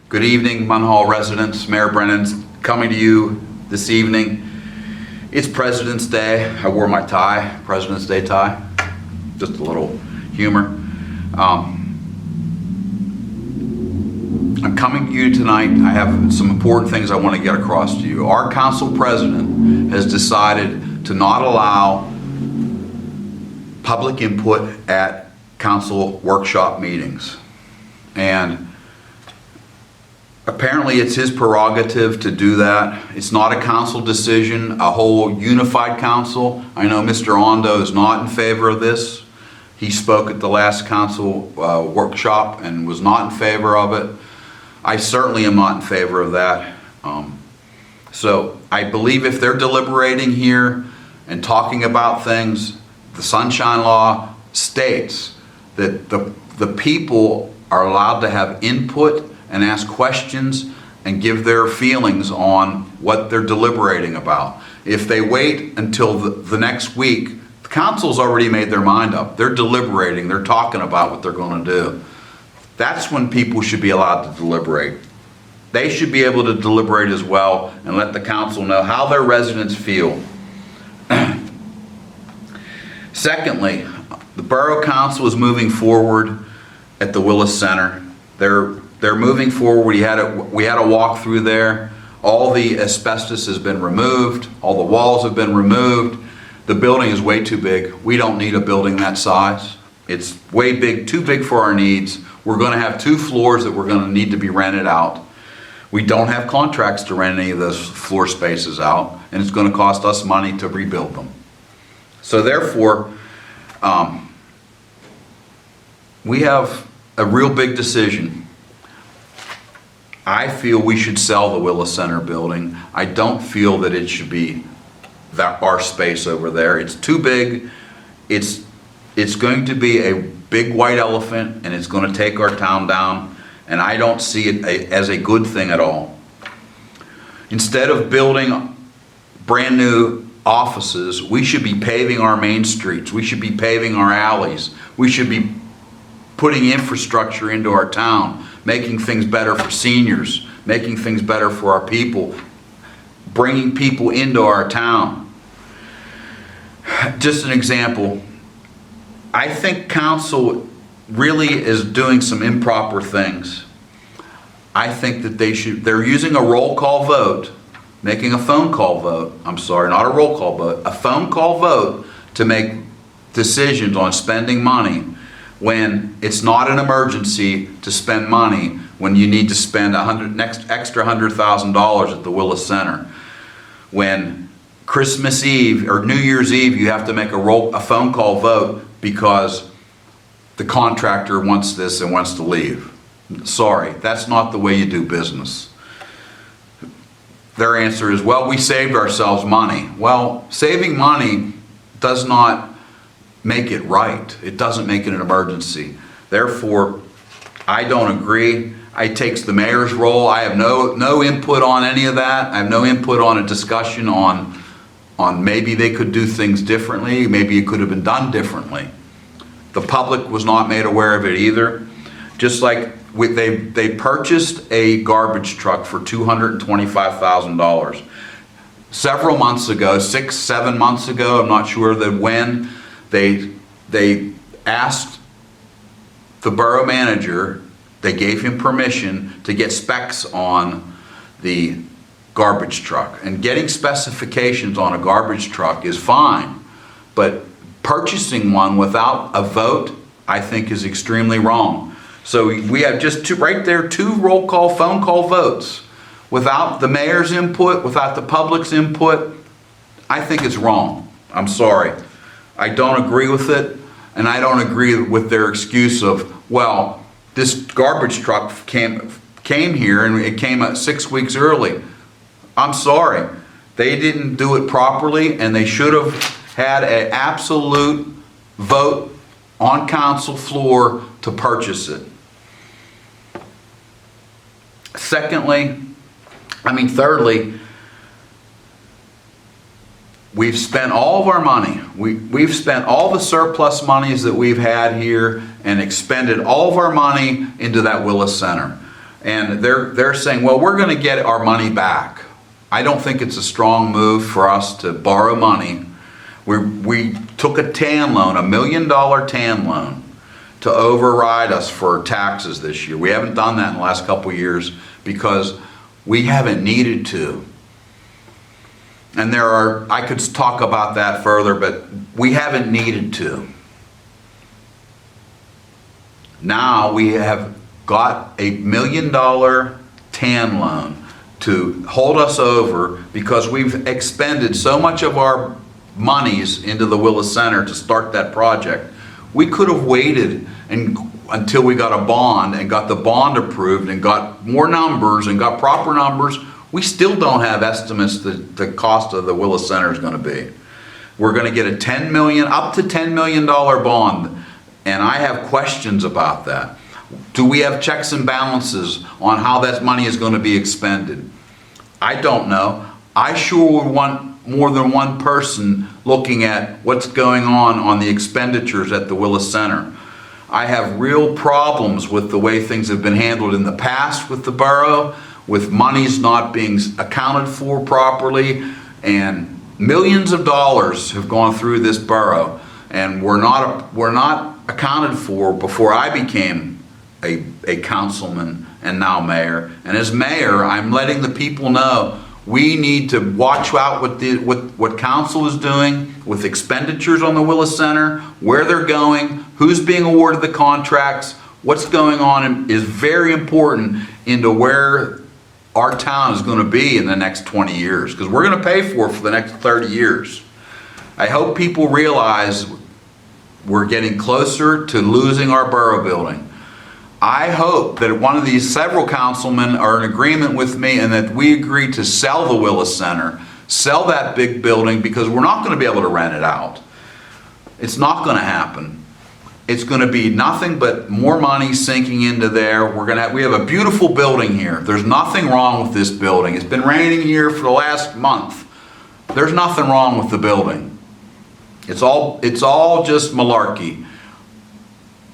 Good evening, Munhall residents. Mayor Brennan's coming to you this evening. It's President's Day. I wore my tie, President's Day tie. Just a little humor. I'm coming to you tonight. I have some important things I want to get across to you. Our council president has decided to not allow public input at council workshop meetings. And apparently it's his prerogative to do that. It's not a council decision, a whole unified council. I know Mr. Ondo is not in favor of this. He spoke at the last council workshop and was not in favor of it. I certainly am not in favor of that. So I believe if they're deliberating here and talking about things, the Sunshine Law states that the people are allowed to have input and ask questions and give their feelings on what they're deliberating about. If they wait until the next week, the council's already made their mind up. They're deliberating, they're talking about what they're going to do. That's when people should be allowed to deliberate. They should be able to deliberate as well and let the council know how their residents feel. Secondly, the Borough Council is moving forward at the Willis Center. They're moving forward. We had a walk through there. All the asbestos has been removed. All the walls have been removed. The building is way too big. We don't need a building that size. It's way big, too big for our needs. We're going to have 2 floors that we're going to need to be rented out. We don't have contracts to rent any of those floor spaces out, and it's going to cost us money to rebuild them. So therefore, we have a real big decision. I feel we should sell the Willis Center building. I don't feel that it should be our space over there. It's too big. It's going to be a big white elephant, and it's going to take our town down, and I don't see it as a good thing at all. Instead of building brand new offices, we should be paving our main streets. We should be paving our alleys. We should be putting infrastructure into our town, making things better for seniors, making things better for our people, bringing people into our town. Just an example, I think council really is doing some improper things. I think that they're using a roll call vote, making a phone call vote, I'm sorry, not a roll call vote, a phone call vote to make decisions on spending money when it's not an emergency to spend money when you need to spend extra $100,000 at the Willis Center. When Christmas Eve or New Year's Eve you have to make a phone call vote because the contractor wants this and wants to leave. Sorry, that's not the way you do business. Their answer is, well, we saved ourselves money. Well, saving money does not make it right. It doesn't make it an emergency. Therefore, I don't agree. It takes the mayor's role. I have no input on any of that. I have no input on a discussion on maybe they could do things differently. Maybe it could have been done differently. The public was not made aware of it either. Just like they purchased a garbage truck for $225,000. Several months ago, 6-7 months ago, I'm not sure when, they asked the borough manager, they gave him permission to get specs on the garbage truck. And getting specifications on a garbage truck is fine, but purchasing one without a vote, I think, is extremely wrong. So we have just two roll call, phone call votes. Without the mayor's input, without the public's input, I think it's wrong. I'm sorry. I don't agree with it, and I don't agree with their excuse of, well, this garbage truck came here and it came 6 weeks early. I'm sorry. They didn't do it properly, and they should have had an absolute vote on council floor to purchase it. Thirdly, we've spent all of our money. We've spent all the surplus monies that we've had here and expended all of our money into that Willis Center. And they're saying, well, we're going to get our money back. I don't think it's a strong move for us to borrow money. We took a TAN loan, $1 million TAN loan, to override us for taxes this year. We haven't done that in the last couple of years because we haven't needed to. And I could talk about that further, but we haven't needed to. Now we have got a $1 million TAN loan to hold us over because we've expended so much of our monies into the Willis Center to start that project. We could have waited until we got a bond and got the bond approved and got more numbers and got proper numbers. We still don't have estimates the cost of the Willis Center is going to be. We're going to get a up to $10 million bond, and I have questions about that. Do we have checks and balances on how that money is going to be expended? I don't know. I sure would want more than one person looking at what's going on the expenditures at the Willis Center. I have real problems with the way things have been handled in the past with the borough, with monies not being accounted for properly, and millions of dollars have gone through this borough, and were not accounted for before I became a councilman and now mayor. And as mayor, I'm letting the people know we need to watch out what council is doing with expenditures on the Willis Center, where they're going, who's being awarded the contracts, what's going on is very important into where our town is going to be in the next 20 years, because we're going to pay for it for the next 30 years. I hope people realize we're getting closer to losing our borough building. I hope that one of these several councilmen are in agreement with me and that we agree to sell the Willis Center, sell that big building, because we're not going to be able to rent it out. It's not going to happen. It's going to be nothing but more money sinking into there. We have a beautiful building here. There's nothing wrong with this building. It's been raining here for the last month. There's nothing wrong with the building. It's all just malarkey.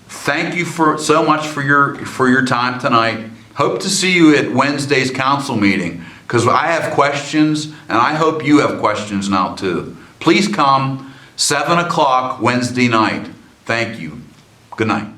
Thank you so much for your time tonight. Hope to see you at Wednesday's council meeting, because I have questions and I hope you have questions now too. Please come 7 o'clock Wednesday night. Thank you. Good night.